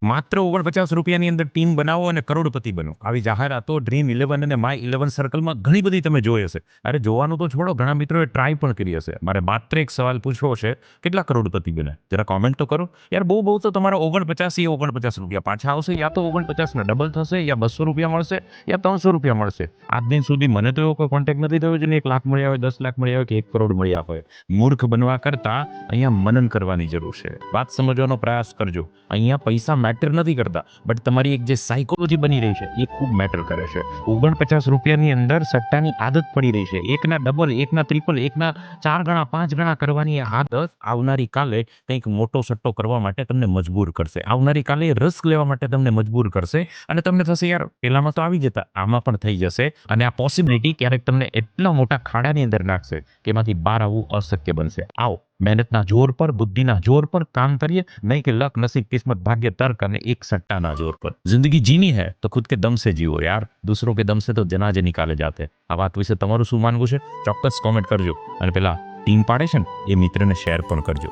માત્ર 49 રૂપિયાની અંદર ટીમ બનાવો અને કરોડપતિ બનો. આવી જાહેરાતો Dream11 અને My11 સર્કલમાં ઘણી બધી તમે જોઈ હશે. અરે જોવાનું તો છોડો, ઘણા મિત્રોએ ટ્રાય પણ કરી હશે. મારે માત્ર એક સવાલ પૂછવો છે, કેટલા કરોડપતિ બને? જરા કોમેન્ટ તો કરો યાર. બહુ તો તમારા 49 રૂપિયા પાછા આવશે, યા તો 49 ના ડબલ થશે, યા 200 રૂપિયા મળશે, યા 300 રૂપિયા મળશે. આજ દિન સુધી મને તો એવો કોઈ કોન્ટેક્ટ નથી થયો જેને 1 લાખ મળ્યા હોય, 10 લાખ મળ્યા હોય કે 1 કરોડ મળ્યા હોય. મૂર્ખ બનવા કરતા અહીંયા મનન કરવાની જરૂર છે. વાત સમજવાનો પ્રયાસ કરજો. અહીંયા પૈસા મેટર નથી કરતા, બટ તમારી એક જે સાયકોલોજી બની રહી છે એ ખૂબ મેટર કરે છે. 49 રૂપિયાની અંદર સટ્ટાની આદત પડી રહી છે. એકના ડબલ, એકના ટ્રિપલ, એકના 4 ગણા 5 ગણા કરવાની આદત આવનારી કાલે કંઈક મોટો સટ્ટો કરવા માટે તમને મજબૂર કરશે. આવનારી કાલે રિસ્ક લેવા માટે તમને મજબૂર કરશે અને તમને થશે યાર પેલામાં તો આવી જતા, આમાં પણ થઈ જશે. અને આ પોસિબિલિટી ક્યારેક તમને એટલા મોટા ખાડાની અંદર નાખશે કે એમાંથી બહાર આવવું અશક્ય બનશે. આવો મહેનતના જોર પર, બુદ્ધિના જોર પર કામ કરીએ, नहीं कि लक, नसीब, किस्मत, भाग्य, तर्क અને એક સટ્ટાના જોર પર. જિંદગી જીની है तो खुद के दम से जियो यार, दूसरों के दम से तो जनाजे निकाले जाते. આ વાત વિશે તમારું શું માનવું છે? ચોક્કસ કોમેન્ટ કરજો. અને પેલા ટીમ પાડે છે ને એ મિત્રને શેર પણ કરજો.